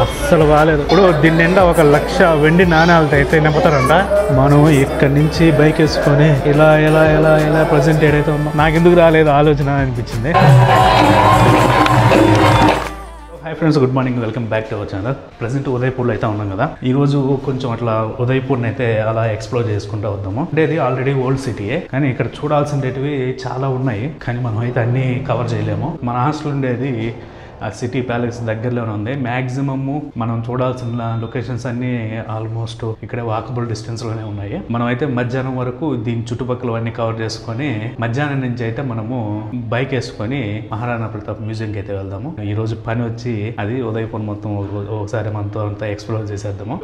అస్సలు బాగాలేదు. ఇప్పుడు దీని నిండా 1,00,000 వెండి నాణ్యాలతో అయితే నింపుతారంట. మనం ఇక్కడి నుంచి బైక్ వేసుకొని ఇలా ఇలా ఇలా ఇలా ప్రజెంట్ ఏదైతే ఉందో నాకు ఎందుకు రాలేదు ఆలోచన అనిపించింది. Hi friends, good morning, welcome back to our channel. Present ఉదయపూర్లో అయితే ఉన్నాం కదా. ఈ రోజు కొంచెం అట్లా ఉదయపూర్ని అయితే అలా ఎక్స్ప్లోర్ చేసుకుంటూ వద్దాము. అంటే ఇది ఆల్రెడీ ఓల్డ్ సిటీయే, కానీ ఇక్కడ చూడాల్సినవి చాలా ఉన్నాయి, కానీ మనం అయితే అన్నీ కవర్ చేయలేము. మన హాస్టల్ ఉండేది ఆ సిటీ ప్యాలెస్ దగ్గరలోనే ఉంది. మ్యాక్సిమమ్ మనం చూడాల్సిన లొకేషన్స్ అన్నీ ఆల్మోస్ట్ ఇక్కడ వాకబుల్ డిస్టెన్స్ లోనే ఉన్నాయి. మనం అయితే మధ్యాహ్నం వరకు దీని చుట్టుపక్కల అన్ని కవర్ చేసుకొని మధ్యాహ్నం నుంచి అయితే మనము బైక్ వేసుకొని మహారాణా ప్రతాప్ మ్యూజియంకి అయితే వెళ్దాము. ఈ రోజు పని వచ్చి అది ఉదయపూర్ మొత్తం ఒకసారి మనతో అంతా ఎక్స్ప్లోర్ చేసేద్దాము.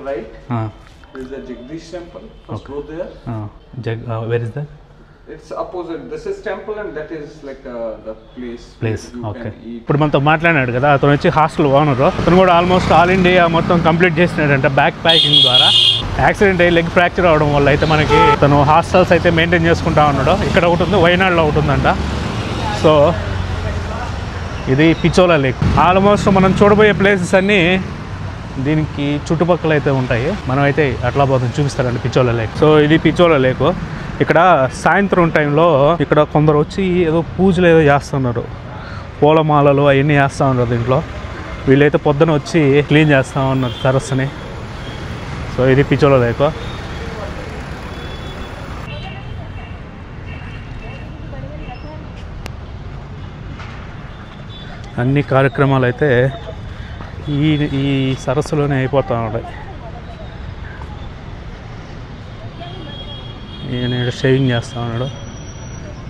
Where is that? It's opposite. This is temple and that is like the place. Okay. ఇప్పుడు మనతో మాట్లాడాడు కదా, అతను వచ్చి హాస్టల్ ఓనర్. అతను కూడా ఆల్మోస్ట్ ఆల్ ఇండియా మొత్తం కంప్లీట్ చేసినాడంట బ్యాక్ ప్యాకింగ్ ద్వారా. యాక్సిడెంట్ అయ్యి లెగ్ ఫ్రాక్చర్ అవడం వల్ల అయితే మనకి తను హాస్టల్స్ అయితే మెయింటైన్ చేసుకుంటా ఉన్నాడు. ఇక్కడ ఒకటి ఉంది, వైనాడులో ఒకటి ఉందంట. సో ఇది పిచోలా లేక్. ఆల్మోస్ట్ మనం చూడబోయే ప్లేసెస్ అన్నీ దీనికి చుట్టుపక్కల అయితే ఉంటాయి. మనం అయితే అట్లా పోతుంది చూపిస్తారండి పిచోలా లేక్. సో ఇది పిచోలా లేక్. ఇక్కడ సాయంత్రం టైంలో ఇక్కడ కొందరు వచ్చి ఏదో పూజలు ఏదో చేస్తున్నారు, పూలమాలలు అవన్నీ చేస్తూ ఉన్నారు దీంట్లో. వీళ్ళైతే పొద్దున వచ్చి క్లీన్ చేస్తూ ఉన్నారు సరస్సుని. సో ఇది పిచోలా లేక్. అన్ని కార్యక్రమాలు అయితే ఈ సరస్సులోనే అయిపోతూ ఉంటాయి. నేను షేవింగ్ చేస్తూ ఉన్నాడు.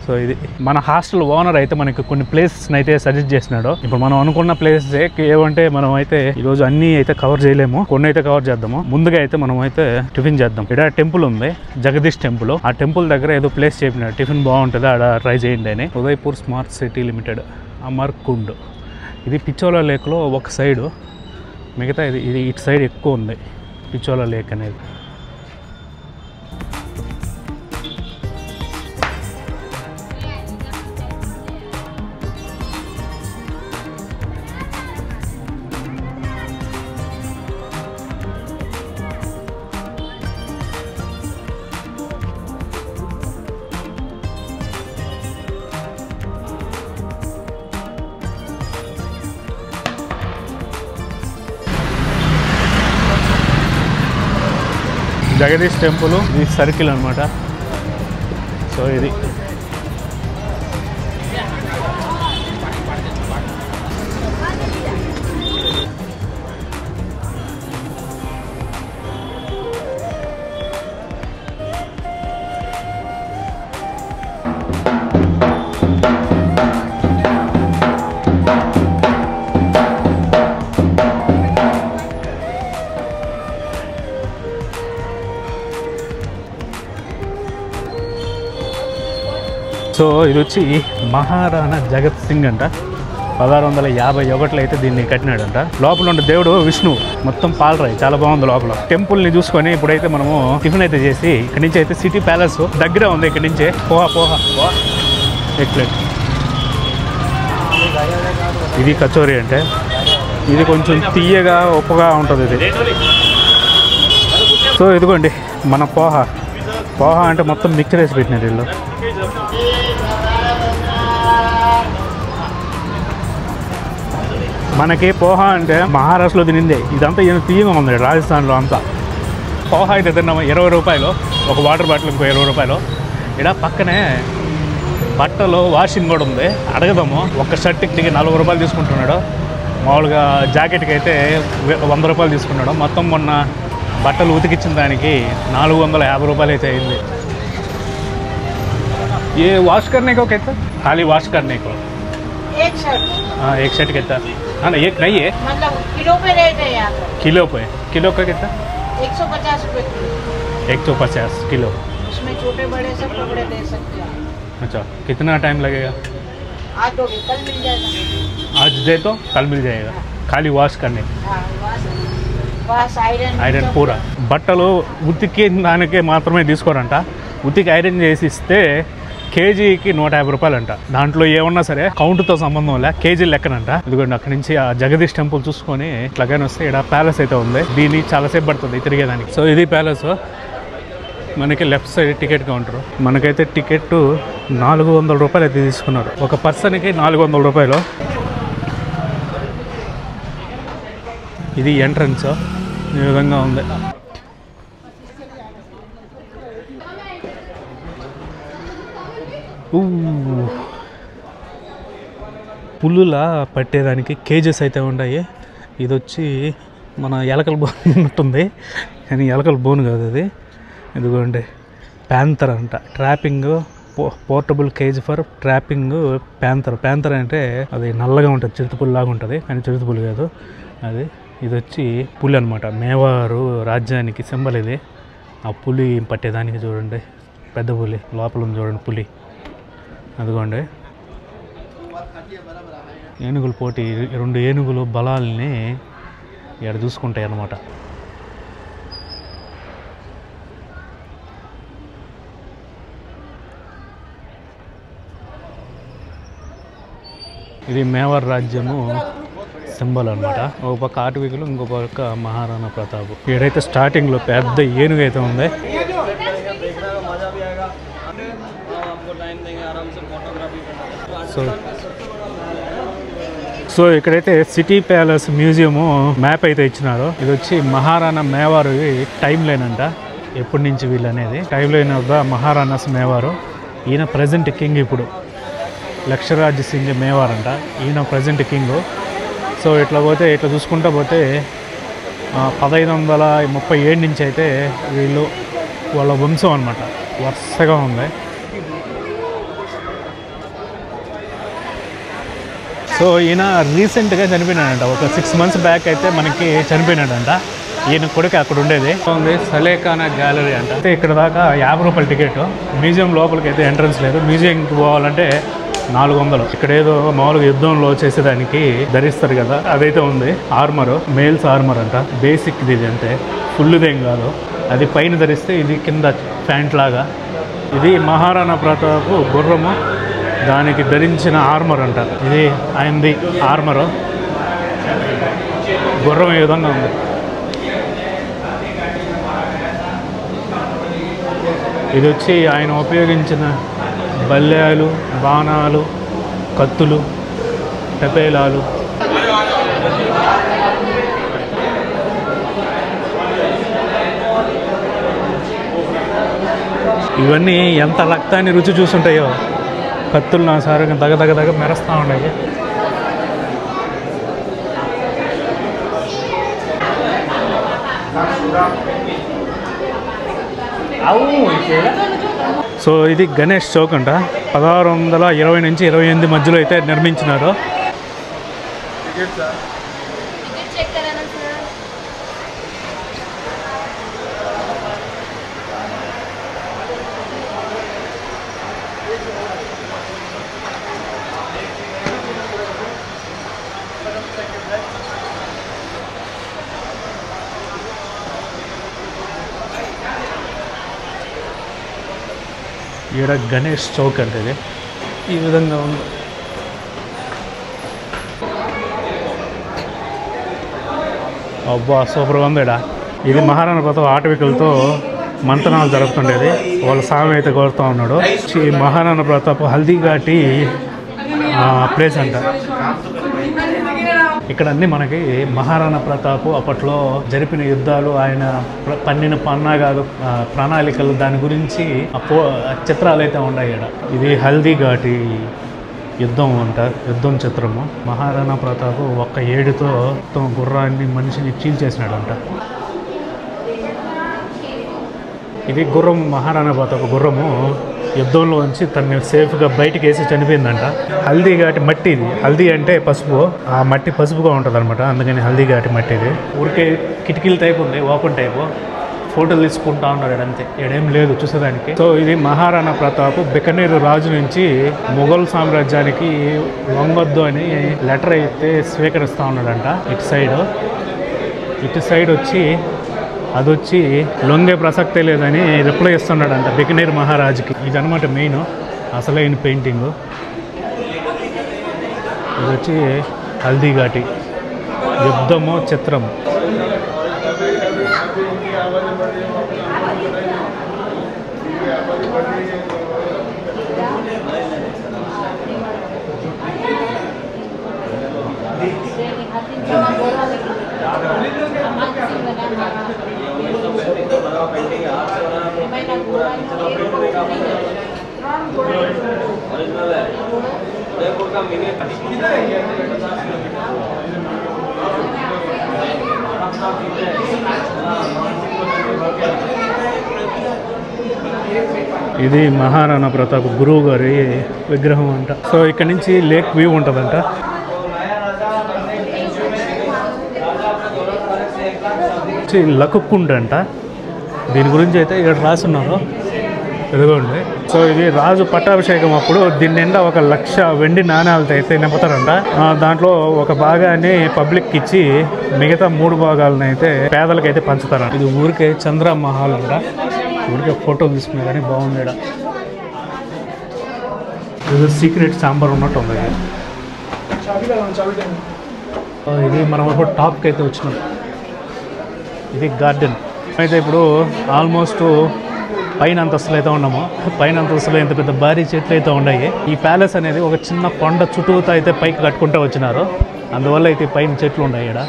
సో ఇది మన హాస్టల్ ఓనర్ అయితే మనకి కొన్ని ప్లేసెస్ని అయితే సజెస్ట్ చేసినాడు. ఇప్పుడు మనం అనుకున్న ప్లేసెస్ ఏమంటే మనం అయితే ఈరోజు అన్నీ అయితే కవర్ చేయలేము, కొన్ని అయితే కవర్ చేద్దాము. ముందుగా అయితే మనం అయితే టిఫిన్ చేద్దాం. ఇక్కడ టెంపుల్ ఉంది, జగదీష్ టెంపుల్. ఆ టెంపుల్ దగ్గర ఏదో ప్లేస్ చెప్పినాడు, టిఫిన్ బాగుంటుంది ఆడ ట్రై చేయండి అని. Udaipur smart city limited, Amarkund. ఇది పిచోలా లేక్లో ఒక సైడు, మిగతా ఇది ఇటు సైడ్ ఎక్కువ ఉంది పిచోలా లేక్ అనేది. జగదీష్ టెంపుల్ ఇది సర్కిల్ అనమాట. సో ఇది సో ఇది వచ్చి మహారాణా జగత్ సింగ్ అంట. 1651 అయితే దీన్ని కట్టినాడంట. లోపల ఉండే దేవుడు విష్ణు, మొత్తం పాలరాయి, చాలా బాగుంది లోపల. టెంపుల్ని చూసుకొని ఇప్పుడైతే మనము టిఫిన్ అయితే చేసి ఇక్కడి నుంచి అయితే సిటీ ప్యాలెస్ దగ్గరే ఉంది. ఇక్కడి నుంచే పోహా ఎగ్ ప్లేట్. ఇది కచోరీ అంటే ఇది కొంచెం తీయగా ఉప్పుగా ఉంటుంది ఇది. సో ఇదిగోండి మన పోహా అంటే మొత్తం మిక్చర్ వేసి పెట్టినారు వీళ్ళు. మనకి పోహా అంటే మహారాష్ట్రలో తినిందే, ఇదంతా తీయగా ఉంది రాజస్థాన్లో అంతా. పోహా అయితే తిన్నాము 20 రూపాయలు, ఒక వాటర్ బాటిల్ ఇంకో 20 రూపాయలు. ఇక్కడ పక్కనే బట్టలు వాషింగ్ కూడా ఉంది, అడగదాము. ఒక షర్ట్కి 40 రూపాయలు తీసుకుంటున్నాడు, మామూలుగా జాకెట్కి అయితే 100 రూపాయలు తీసుకున్నాడు. మొత్తం మొన్న బట్టలు ఉతికిచ్చిన దానికి 450 రూపాయలు అయితే అయింది. ये वॉश करने को कहता है? खाली वॉश करने को एक शर्ट। हाँ एक शर्ट कहता है ना, एक नहीं है मतलब किलो पे रेट है यहाँ पे। किलो का कितना? 150 रुपये किलो। 150 किलो। उसमें छोटे बड़े सब कपड़े दे सकते हैं। अच्छा, कितना टाइम लगेगा? आज दोगे कल मिल जाएगा। आज दे तो कल मिल जाएगा, खाली वॉश करने వాష్ ఐరన్ పూరా. బట్టలు ఉతికి దానికే మాత్రమే తీసుకోరంట. ఉతికి ఐరన్ చేసి ఇస్తే కేజీకి 150 రూపాయలు అంట. దాంట్లో ఏమన్నా సరే కౌంట్తో సంబంధం లే, కేజీ లెక్కనంట. ఇదిగోండి అక్కడి నుంచి ఆ జగదీష్ టెంపుల్ చూసుకొని ఇట్లాగైనా వస్తే ఇక్కడ ప్యాలెస్ అయితే ఉంది. దీన్ని చాలాసేపు పడుతుంది తిరిగేదానికి. సో ఇది ప్యాలెస్. మనకి లెఫ్ట్ సైడ్ టికెట్ కౌంటర్. మనకైతే టికెట్ 400 రూపాయలు అయితే తీసుకున్నారు. ఒక పర్సన్కి 400 రూపాయలు. ఇది ఎంట్రన్స్ ఈ విధంగా ఉంది. పుల్లులా పట్టేదానికి కేజెస్ అయితే ఉన్నాయి. ఇది వచ్చి మన ఎలకల బోన్ ఉన్నట్టుంది, కానీ ఎలకల బోన్ కాదు అది. ఇదిగోండి ప్యాంతర్ అంట. Trapping portable cage for trapping panther. Panther అంటే అది నల్లగా ఉంటుంది, చిరుతపుల్లాగా ఉంటుంది, కానీ చిరుతపుల్లి కాదు అది. ఇది వచ్చి పులి అనమాట. మేవారు రాజ్యానికి సింబల్ ఇది. ఆ పులి పట్టేదానికి చూడండి, పెద్ద పులి లోపల ఉంది చూడండి పులి. అదిగోండి ఏనుగుల పోటీ. 2 ఏనుగులు బలాల్ని ఇక్కడ చూసుకుంటాయి అన్నమాట. ఇది మేవార్ రాజ్యము సింబల్ అనమాట. ఒక పక్క ఆటవికులు, ఇంకో పక్క మహారాణా ప్రతాప్. ఇక్కడైతే స్టార్టింగ్లో పెద్ద ఏనుగు అయితే ఉంది. సో ఇక్కడైతే సిటీ ప్యాలెస్ మ్యూజియము మ్యాప్ అయితే ఇచ్చినారు. ఇది వచ్చి మహారాణా మేవారు టైం లైన్ అంట, ఎప్పటి నుంచి వీళ్ళు అనేది. Timeline of the Maharanas Mewar. ఈయన ప్రజెంట్ కింగ్. ఇప్పుడు లక్షరాజ్ సింగ్ మేవార్ అంట, ఈయన ప్రజెంట్ కింగ్. సో ఇట్లా పోతే, ఇట్లా చూసుకుంటా పోతే 1537 నుంచి అయితే వీళ్ళు వాళ్ళ వంశం అనమాట వరుసగా ఉంది. సో ఈయన రీసెంట్గా చనిపోయినాడంట. ఒక 6 months బ్యాక్ అయితే మనకి చనిపోయినాడంట. ఈయన కొడుకు అక్కడ ఉండేది ఉంది. సలేఖానా గ్యాలరీ అంట. అయితే ఇక్కడ దాకా 50 రూపాయల టికెట్. మ్యూజియం లోపలికి అయితే ఎంట్రన్స్ లేదు. మ్యూజియంకి పోవాలంటే 400. ఇక్కడ ఏదో మామూలుగా యుద్ధంలో చేసేదానికి ధరిస్తారు కదా, అదైతే ఉంది. ఆర్మర్, మేల్స్ ఆర్మర్ అంట. బేసిక్ ఇది అంటే ఫుల్దేం కాదు. అది పైన ధరిస్తే ఇది కింద ప్యాంట్ లాగా. ఇది మహారాణా ప్రతాప్ గుర్రము, దానికి ధరించిన ఆర్మర్ అంట. ఇది ఆయనది ఆర్మరు. గుర్రం ఈ విధంగా ఉంది. ఇది వచ్చి ఆయన ఉపయోగించిన బల్యాలు, బాణాలు, కత్తులు, టపేలాలు. ఇవన్నీ ఎంత రక్తాన్ని రుచి చూస్తుంటాయో. కత్తులు నా సారుగా దగ్గ మెరుస్తూ ఉన్నాయి. సో ఇది గణేష్ చౌక్ అంట. 1620 నుంచి 28 మధ్యలో అయితే నిర్మించినారు. ఈడ గణేష్ చౌక్ అంటే ఇది ఈ విధంగా ఉంది. అబ్బా సూపర్గా ఉంది. ఇది మహారాణా ప్రతాప్ ఆటవికులతో మంతనాలు జరుపుతుండేది. వాళ్ళ స్వామి అయితే కోరుతూ ఉన్నాడు. ఈ మహారాణా ప్రతాప్ హల్దీ ఘాటి ప్లేస్ అంట. ఇక్కడ అన్నీ మనకి మహారాణా ప్రతాప్ అప్పట్లో జరిపిన యుద్ధాలు, ఆయన పన్నిన పన్నాగాలు, ప్రణాళికలు, దాని గురించి చిత్రాలు అయితే ఉన్నాయి ఇక్కడ. ఇది హల్దీ ఘాటి యుద్ధం అంట, యుద్ధం చిత్రము. మహారాణా ప్రతాప్ ఒక్క ఏడుతో మొత్తం గుర్రాన్ని, మనిషిని చీల్చేసినాడంట. ఇది గుర్రం, మహారాణా ప్రతాప్ గుర్రము యుద్ధంలో నుంచి తనని సేఫ్గా బయటికి వేసి చనిపోయిందంట. హల్దీ ఘాటి మట్టి ఇది. హల్దీ అంటే పసుపు, ఆ మట్టి పసుపుగా ఉంటుంది అనమాట, అందుకని హల్దీ ఘాటి మట్టి ఇది. ఊరికే కిటికీల టైప్ ఉంది, ఓపెన్ టైపు. ఫోటోలు తీసుకుంటా ఉన్నాడు అంతే, ఏడేం లేదు చూసేదానికి. సో ఇది మహారాణా ప్రతాప్ బికనేరు రాజు నుంచి మొఘల్ సామ్రాజ్యానికి లొంగొద్దు అని లెటర్ అయితే స్వీకరిస్తూ ఉన్నాడంట. ఇటు సైడ్ వచ్చి అదొచ్చి లొంగే ప్రసక్తే లేదని రిప్లై ఇస్తున్నాడంట బికనేర్ మహారాజుకి. ఇదనమాట మెయిన్. అసలైన పెయింటింగ్. ఇది వచ్చి హల్దీ ఘాటి యుద్ధము చిత్రం. ఇది మహారాణా ప్రతాప్ గురువు గారి విగ్రహం అంట. సో ఇక్కడ నుంచి లేక్ వ్యూ ఉంటుందంట. లకుకుండ్ అంట. దీని గురించి అయితే ఇక్కడ రాసున్నారు, ఎదుగోండి. సో ఇది రాజు పట్టాభిషేకం అప్పుడు దీని నిండా 1,00,000 వెండి నాణ్యాలతో అయితే నింపుతారంట. దాంట్లో ఒక భాగాన్ని పబ్లిక్ ఇచ్చి మిగతా 3 భాగాలను అయితే పేదలకైతే పంచుతారంట. ఇది ఊరికే చంద్ర మహల్ అంట. ఊరికే ఫోటోలు తీసుకున్నా కానీ బాగుంది. ఇది సీక్రెట్ ఛాంబర్ ఉన్నట్టు ఉంది. ఇది మనం ఇప్పుడు టాప్కి అయితే వచ్చినాం. ఇది గార్డెన్ అయితే ఇప్పుడు ఆల్మోస్ట్ పైన అంతస్తులు అయితే ఉన్నాము. పైన అంతస్తులో ఇంత పెద్ద భారీ చెట్లు అయితే ఉన్నాయి. ఈ ప్యాలెస్ అనేది ఒక చిన్న కొండ చుట్టూతో అయితే పైకి కట్టుకుంటూ వచ్చినారు. అందువల్ల అయితే పైన చెట్లు ఉన్నాయి. ఇక్కడ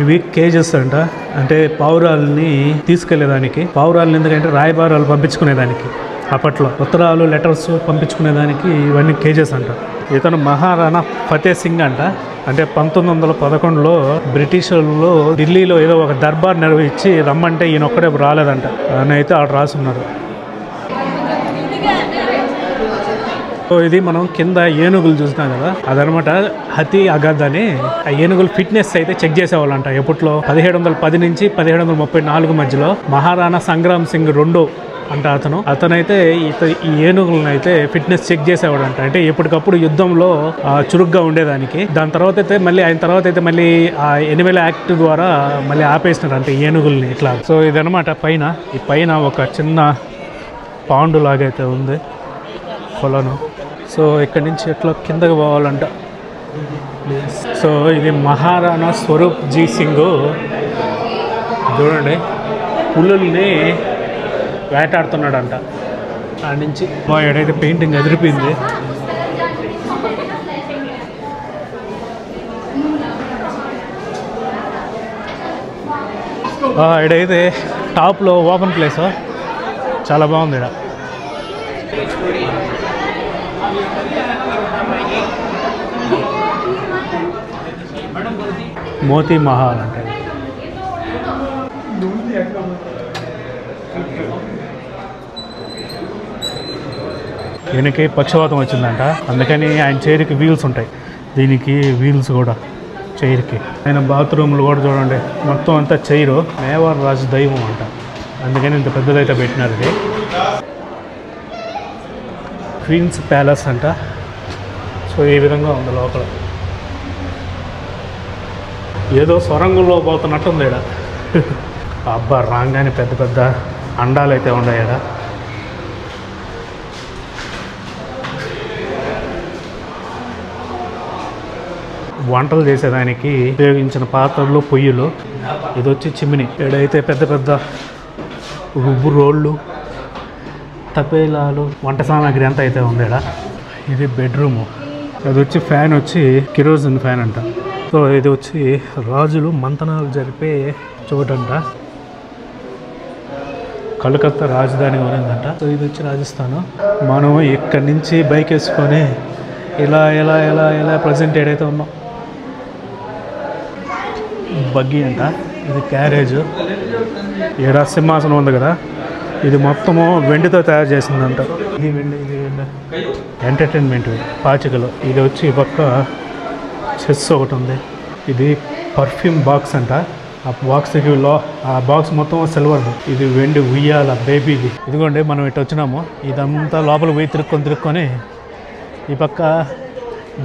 ఇవి కేజెస్ అంట. అంటే పావురాలని తీసుకెళ్లేదానికి. పావురాలను ఎందుకంటే రాయబారాలు పంపించుకునేదానికి, అప్పట్లో ఉత్తరాలు లెటర్స్ పంపించుకునేదానికి ఇవన్నీ కేజెస్ అంట. ఇతను మహారాణా ఫతే సింగ్ అంట. అంటే 1911లో బ్రిటిషర్లు ఢిల్లీలో ఏదో ఒక దర్బార్ నిర్వహించి రమ్మంటే ఈయన ఒక్కడే రాలేదంట అని అయితే ఆడ రాసున్నారు. సో ఇది మనం కింద ఏనుగులు చూసినాం కదా, అదనమాట హతి అగద్ అని. ఆ ఏనుగులు ఫిట్నెస్ అయితే చెక్ చేసేవాళ్ళంట. ఎప్పట్లో 1710 నుంచి 1734 మధ్యలో మహారాణా సంగ్రామ్ సింగ్ II అంట అతనైతే ఈ ఏనుగులను అయితే ఫిట్నెస్ చెక్ చేసేవాడంట. అంటే ఎప్పటికప్పుడు యుద్ధంలో చురుగ్గా ఉండేదానికి. దాని తర్వాత అయితే మళ్ళీ ఆ ఎనిమల్ యాక్ట్ ద్వారా మళ్ళీ ఆపేసినారంట ఏనుగుల్ని ఇట్లా. సో ఇదనమాట పైన. ఈ పైన ఒక చిన్న పాండు లాగైతే ఉంది, కొలను. సో ఇక్కడి నుంచి ఎట్లా కిందకి పోవాలంట. సో ఇది మహారాణా స్వరూప్ జీ సింగ్. చూడండి, పులుల్ని వేటాడుతున్నాడంట. ఆ నుంచి ఎడైతే పెయింటింగ్ ఎదిరిపోయింది. ఇడైతే టాప్లో ఓపెన్ ప్లేస్ చాలా బాగుంది. ఇక్కడ మోతీ మహల్ అంటే ఈయనకి పక్షవాతం వచ్చిందంట. అందుకని ఆయన చైర్కి వీల్స్ ఉంటాయి. దీనికి వీల్స్ కూడా చైర్కి. ఆయన బాత్రూమ్లు కూడా చూడండి, మొత్తం అంతా చైరు. మేవార్ రాజు దైవం అంట, అందుకని ఇంత పెద్దదైతే పెట్టినారు. ఇది క్వీన్స్ ప్యాలెస్ అంట. సో ఈ విధంగా ఉంది లోపల. ఏదో సొరంగంలో పోతున్నట్టుంది ఇక్కడ. అబ్బా, రాగానే పెద్ద పెద్ద అండాలు అయితే ఉన్నాయి ఇక్కడ. వంటలు చేసేదానికి ఉపయోగించిన పాత్రలు, పొయ్యిలు. ఇది వచ్చి చిమ్మిని. ఇక్కడైతే పెద్ద పెద్ద రుబ్బు రోళ్ళు, తపేలాలు, వంట సామాగ్రి అంతా అయితే ఉంది ఇక్కడ. ఇది బెడ్రూము. అది వచ్చి ఫ్యాన్ వచ్చి కిరోసిన్ ఫ్యాన్ అంట. సో ఇది వచ్చి రాజులు మంతనాలు జరిపే చోటంట. కలకత్తా రాజధాని ఉందంట. సో ఇది వచ్చి రాజస్థాన్. మనం ఇక్కడి నుంచి బైక్ వేసుకొని ఇలా ఇలా ఇలా ఇలా ప్రజెంట్ ఏడైతే ఉన్నాం. బగ్గీ అంట. ఇది క్యారేజ్. ఈడ సింహాసనం ఉంది కదా, ఇది మొత్తము వెండితో తయారు చేసిందంట. ఇది వెండి, ఇది వెండి. ఎంటర్టైన్మెంట్ పాచికలు. ఇది వచ్చి ఈ పక్క చెస్ ఒకటి ఉంది. ఇది పర్ఫ్యూమ్ బాక్స్ అంట. ఆ బాక్స్ మొత్తం సిల్వర్ది. ఇది వెండి ఉయ్యాల బేబీది. ఇదిగోండి, మనం ఇటు వచ్చినాము. ఇదంతా లోపల పోయి తిరుక్కొని ఈ పక్క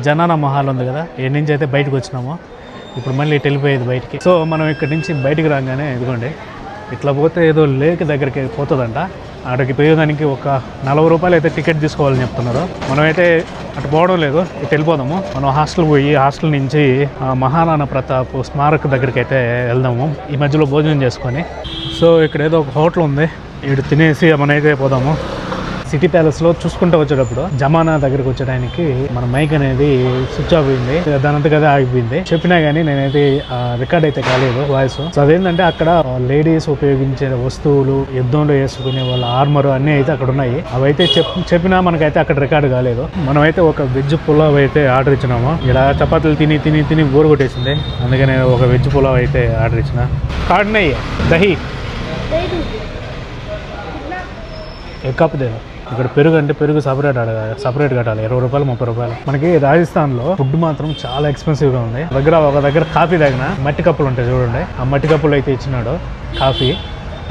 జనానా మహల్ ఉంది కదా, ఏ నుంచి అయితే బయటకు వచ్చినాము. ఇప్పుడు మళ్ళీ ఇటు వెళ్ళిపోయేది బయటికి. సో మనం ఇక్కడి నుంచి బయటికి రాగానే ఇదిగోండి ఇట్లా పోతే ఏదో లేక్ దగ్గరికి పోతుందంట. అక్కడికి పోయేదానికి ఒక 40 రూపాయలు అయితే టికెట్ తీసుకోవాలని చెప్తున్నారు. మనమైతే అటు పోవడం లేదు, ఇటు వెళ్ళిపోదాము. మనం హాస్టల్ పోయి హాస్టల్ నుంచి మహారాణా ప్రతాప్ స్మారక దగ్గరికి అయితే వెళ్దాము ఈ మధ్యలో భోజనం చేసుకొని. సో ఇక్కడ ఏదో ఒక హోటల్ ఉంది, ఇక్కడ తినేసి మనమైతే పోదాము. సిటీ ప్యాలెస్లో చూసుకుంటూ వచ్చేటప్పుడు జమానా దగ్గరికి వచ్చేటానికి మన మైక్ అనేది స్విచ్ ఆఫ్ అయింది, దానంతా కదా ఆగిపోయింది. చెప్పినా కానీ నేనైతే రికార్డ్ అయితే కాలేదు వాయిస్. సో అదేంటంటే అక్కడ లేడీస్ ఉపయోగించే వస్తువులు, యుద్ధంలో వేసుకునే వాళ్ళ ఆర్మర్ అన్నీ అయితే అక్కడ ఉన్నాయి. అవైతే చెప్పినా మనకైతే అక్కడ రికార్డు కాలేదు. మనమైతే ఒక వెజ్ పులావ్ అయితే ఆర్డర్ ఇచ్చినాము. ఇలా చపాతీలు తిని తిని తిని బోర్ కొట్టేసింది, అందుకని ఒక వెజ్ పులావ్ అయితే ఆర్డర్ ఇచ్చిన. కార్డ్ నెయ్యి దహి కప్ దేను. ఇక్కడ పెరుగు అంటే పెరుగు సపరేట్ కట్టాలి 20 రూపాయలు 30 రూపాయలు. మనకి రాజస్థాన్లో ఫుడ్ మాత్రం చాలా ఎక్స్పెన్సివ్గా ఉంది. ఒక దగ్గర కాఫీ తాగిన మట్టి కప్పులు ఉంటాయి చూడండి, ఆ మట్టి కప్పులు అయితే ఇచ్చినాడు. కాఫీ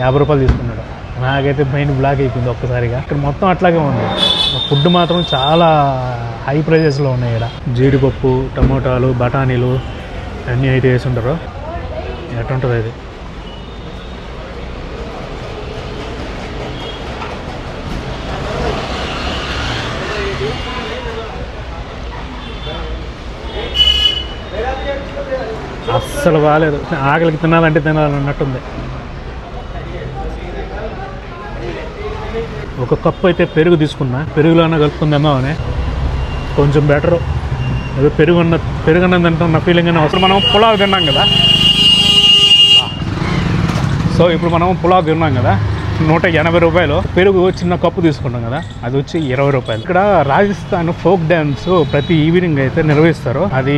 50 రూపాయలు తీసుకున్నాడు. నాకైతే మైండ్ బ్లాక్ అయిపోయింది ఒక్కసారిగా. ఇక్కడ మొత్తం అట్లాగే ఉంది. ఫుడ్ మాత్రం చాలా హై ప్రైజెస్లో ఉన్నాయి. ఇక్కడ జీడిపప్పు, టమోటాలు, బఠానీలు అన్నీ అయితే వేసి ఉంటారు. ఎట్టుంటుంది అది. అస్సలు బాగాలేదు, ఆకలికి తినాలన్నట్టుంది. ఒక కప్పు అయితే పెరుగు తీసుకున్నా, పెరుగులోనే కలుపుకుందామో అని. కొంచెం బెటరు, ఏదో పెరుగన్నం తింటున్న ఫీలింగ్ అని. అసలు మనం పులావ్ తిన్నాం కదా, సో ఇప్పుడు మనం పులావ్ తిన్నాం కదా, 180 రూపాయలు. పెరుగు చిన్న కప్పు తీసుకున్నాం కదా, అది వచ్చి 20 రూపాయలు. ఇక్కడ రాజస్థాన్ ఫోక్ డ్యాన్స్ ప్రతి ఈవినింగ్ అయితే నిర్వహిస్తారు. అది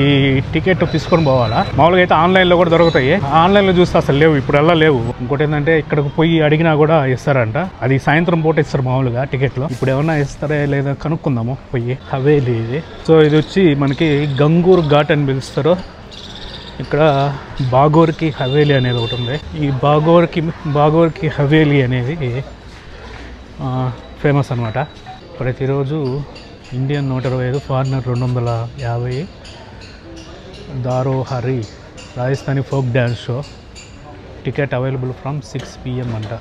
టికెట్ తీసుకొని పోవాలా. మామూలుగా అయితే ఆన్లైన్లో కూడా దొరుకుతాయి. ఆన్లైన్లో చూస్తే అసలు లేవు, ఇప్పుడల్లా లేవు. ఇంకోటి ఏంటంటే ఇక్కడికి పోయి అడిగినా కూడా ఇస్తారంట. అది సాయంత్రం పూట ఇస్తారు మామూలుగా టికెట్లు. ఇప్పుడు ఏమన్నా ఇస్తారా లేదా కనుక్కుందాము పోయి. హవేలీ ఇది. సో ఇది వచ్చి మనకి గంగూర్ ఘాట్ అని పిలుస్తారు. ఇక్కడ బాగోర్ కి హవేలీ అనేది ఒకటి ఉంది. ఈ బాగోర్ కి హవేలీ అనేది ఫేమస్ అనమాట. ప్రతిరోజు Indian 125, foreigner 250. Dharohar Rajasthani folk dance show. Ticket available from 6 PM అంట.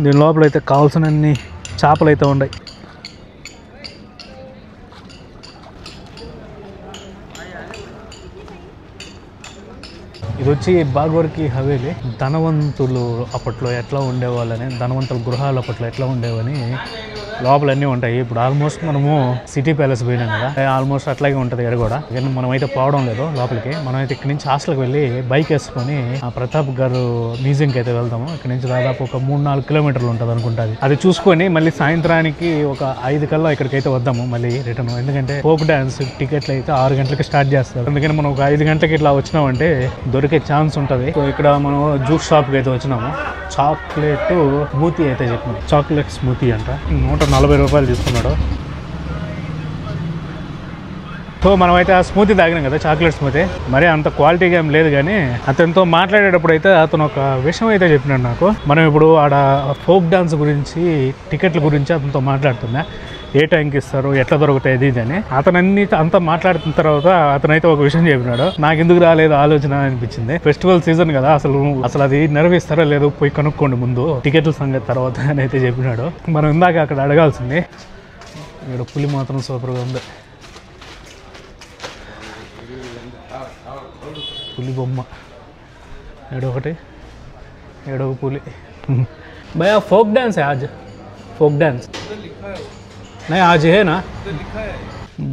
దీని లోపల అయితే కావాల్సినన్ని చేపలు అయితే ఉన్నాయి. ఇది వచ్చి బాగోర్ కి హవేలీ. ధనవంతులు అప్పట్లో ఎట్లా ఉండేవాళ్ళని, ధనవంతుల గృహాలు అప్పట్లో ఎట్లా ఉండేవని లోపల అన్నీ ఉంటాయి. ఇప్పుడు ఆల్మోస్ట్ మనము సిటీ ప్యాలెస్ పోయినాం కదా, ఆల్మోస్ట్ అట్లాగే ఉంటుంది ఇక్కడ కూడా. కానీ మనం అయితే పోవడం లేదు లోపలికి. మనం అయితే ఇక్కడ నుంచి హాస్టల్కి వెళ్ళి బైక్ వేసుకొని ఆ ప్రతాప్ గారు మ్యూజియంకి అయితే వెళ్తాము. ఇక్కడ నుంచి దాదాపు ఒక 3-4 కిలోమీటర్లు ఉంటుంది అనుకుంటుంది. అది చూసుకొని మళ్ళీ సాయంత్రానికి ఒక 5 కల్లా ఇక్కడికైతే వద్దాము మళ్ళీ రిటర్న్. ఎందుకంటే ఫోక్ డ్యాన్స్ టికెట్లు అయితే 6 గంటలకి స్టార్ట్ చేస్తారు. అందుకని మనం ఒక 5 గంటలకి ఇట్లా వచ్చినామంటే దొరికే ఛాన్స్ ఉంటుంది. సో ఇక్కడ మనం జ్యూస్ షాప్కి అయితే వచ్చినాము. చాక్లెట్ స్మూతీ అయితే చెప్పినాం. చాక్లెట్ స్మూతీ అంట 140 రూపాయలు తీసుకున్నాడు. సో మనమైతే ఆ స్మూతీ తాగినాం కదా, చాక్లెట్ స్మూతీ. మరి అంత క్వాలిటీగా ఏం లేదు, కానీ అతనితో మాట్లాడేటప్పుడు అయితే అతను ఒక విషయం అయితే చెప్పినాడు నాకు. మనం ఇప్పుడు ఆడ ఫోక్ డాన్స్ గురించి, టికెట్ల గురించి అతనితో మాట్లాడుతున్నా. ఏ టైంకి ఇస్తారు, ఎట్లా దొరుకుతాయి ఇది అని. అతను అంతా మాట్లాడుతున్న తర్వాత అతనైతే ఒక విషయం చెప్పినాడు. నాకు ఎందుకు రాలేదు ఆలోచన అనిపించింది. ఫెస్టివల్ సీజన్ కదా, అసలు అది నెరవేస్తారో లేదో పోయి కనుక్కోండి ముందు, టికెట్ల సంగతి తర్వాత అని అయితే చెప్పినాడు. మనం ఇందాక అక్కడ అడగాల్సింది. ఇక్కడ పులి మాత్రం సూపర్గా ఉంది. పులి బొమ్మ ఏడొకటి, ఏడొక పులి. భయ్యా ఫోక్ డాన్స్ है आज, फोक डांस नहीं आज है ना.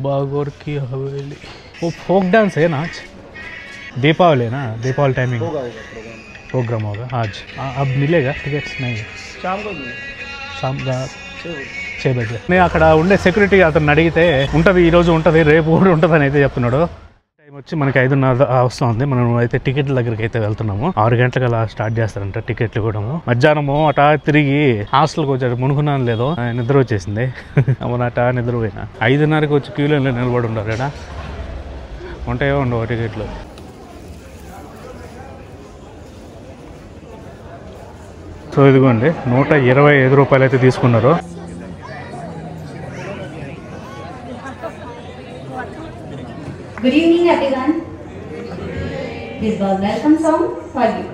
बागोर की हवेली वो फोक डांस है ना आज. दीपावली है ना, दीपावली टाइमिंग प्रोग्राम होगा आज. अब मिलेगा टिकट्स? नहीं, शाम का 6 బజే. నేను అక్కడ ఉండే సెక్యూరిటీ అతను అడిగితే ఉంటుంది, ఈరోజు ఉంటుంది, రేపు కూడా ఉంటుంది అని అయితే చెప్తున్నాడు. టైం వచ్చి మనకి 5:30 వస్తుంది. మనం అయితే టికెట్ల దగ్గరికి అయితే వెళ్తున్నాము. 6 గంటలకు అలా స్టార్ట్ చేస్తారంట టికెట్లు కూడా. మధ్యాహ్నము అటా తిరిగి హాస్టల్కి వచ్చాడు. మునుకున్నాను లేదో నిద్ర వచ్చేసింది. అట నిద్రపోయినా 5:30కి వచ్చి క్యూలో నిలబడి ఉండారు. ఇక్కడ ఉంటాయో ఉండవు టికెట్లు. సో ఇదిగోండి 125 రూపాయలు అయితే తీసుకున్నారు. Good evening, everyone. This was welcome song for you.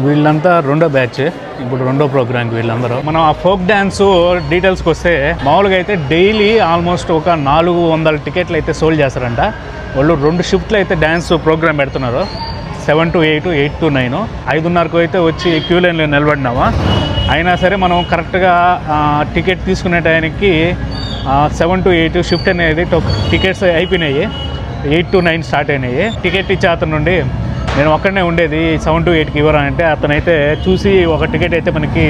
వీళ్ళంతా రెండో బ్యాచ్, ఇప్పుడు రెండో ప్రోగ్రామ్కి వీళ్ళందరూ. మనం ఆ ఫోక్ డ్యాన్స్ డీటెయిల్స్కి వస్తే మామూలుగా అయితే డైలీ ఆల్మోస్ట్ ఒక 400 టికెట్లు అయితే సోల్డ్ చేస్తారంట. వాళ్ళు 2 షిఫ్ట్లు అయితే డ్యాన్స్ ప్రోగ్రామ్ పెడుతున్నారు. 7 to 8, 8 to 9. 5:30కు అయితే వచ్చి క్యూ లైన్లో నిలబడినామా. అయినా సరే మనం కరెక్ట్గా టికెట్ తీసుకునే టైంకి 7 to 8 షిఫ్ట్ అనేది టికెట్స్ అయిపోయినాయి. 8 to 9 స్టార్ట్ అయినాయి. టికెట్ ఇచ్చే అతను నుండి నేను ఒక్కడనే ఉండేది 7 to 8కి ఇవ్వరా అంటే అతనైతే చూసి ఒక టికెట్ అయితే మనకి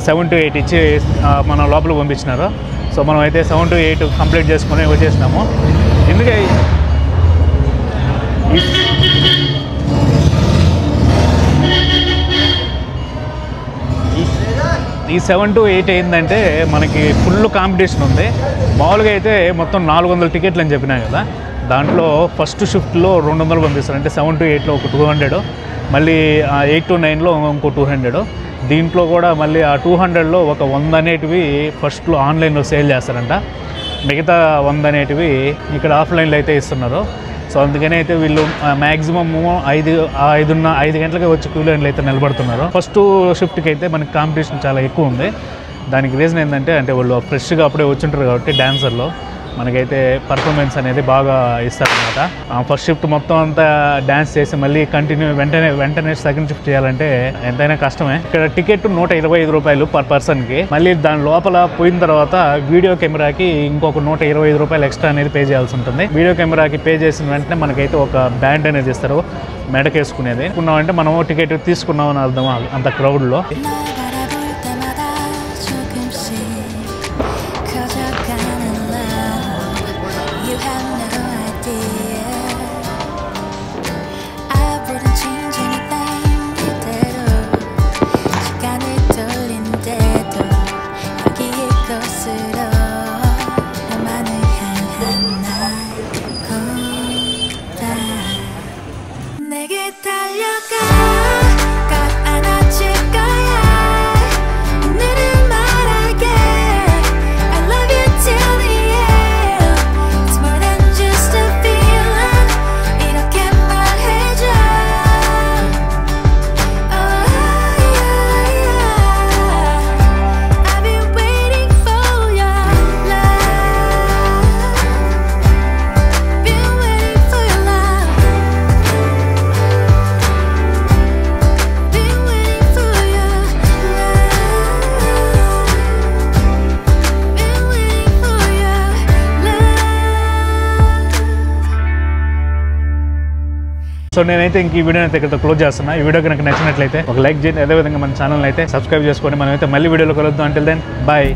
7 to 8 ఇచ్చి మన లోపలికి పంపించినారు. సో మనం అయితే 7 to 8 కంప్లీట్ చేసుకుని వచ్చేసినాము. ఎందుకంటే ఈ 7 to 8 ఏంటంటే మనకి ఫుల్ కాంపిటీషన్ ఉంది. మామూలుగా అయితే మొత్తం 400 టికెట్లు అని చెప్పినా కదా. దాంట్లో ఫస్ట్ షిఫ్ట్లో 200 పంపిస్తారు. అంటే 7 to 8లో ఒక 200, మళ్ళీ 8 to 9లో ఇంకో 200. దీంట్లో కూడా మళ్ళీ ఆ 200లో ఒక 100 అనేటివి ఫస్ట్లో ఆన్లైన్లో సేల్ చేస్తారంట. మిగతా 100 అనేటివి ఇక్కడ ఆఫ్లైన్లో అయితే ఇస్తున్నారు. సో అందుకని అయితే వీళ్ళు మ్యాక్సిమమ్ 5 గంటలకే వచ్చి క్యూ లైన్లో అయితే నిలబడుతున్నారు. ఫస్ట్ షిఫ్ట్కి అయితే మనకి కాంపిటీషన్ చాలా ఎక్కువ ఉంది. దానికి రీజన్ ఏంటంటే వాళ్ళు ఫ్రెష్గా అప్పుడే వచ్చింటారు కాబట్టి డాన్సర్లో మనకైతే పర్ఫార్మెన్స్ అనేది బాగా ఇస్తారనమాట. ఫస్ట్ షిఫ్ట్ మొత్తం అంతా డ్యాన్స్ చేసి మళ్ళీ కంటిన్యూ వెంటనే సెకండ్ షిఫ్ట్ చేయాలంటే ఎంతైనా కష్టమే. ఇక్కడ టికెట్ 125 రూపాయలు పర్ పర్సన్కి. మళ్ళీ దాని లోపల పోయిన తర్వాత వీడియో కెమెరాకి ఇంకొక 125 రూపాయలు ఎక్స్ట్రా అనేది పే చేయాల్సి ఉంటుంది. వీడియో కెమెరాకి పే చేసిన వెంటనే మనకైతే ఒక బ్యాండ్ అనేది ఇస్తారు మెడకేసుకునేది. అనుకున్నామంటే మనం టికెట్ తీసుకున్నామని అర్థం అంత క్రౌడ్లో. సో నేనైతే ఇంక ఈ వీడియోని అయితే ఇక్కడ క్లోజ్ చేస్తున్నా. ఈ వీడియో కనుక నచ్చినట్లయితే ఒక లైక్ చేయండి. అదేవిధంగా మన ఛానల్ అయితే సబ్స్క్రైబ్ చేసుకోండి. మనమైతే మళ్ళీ వీడియోలో కలుద్దాం. Until then bye.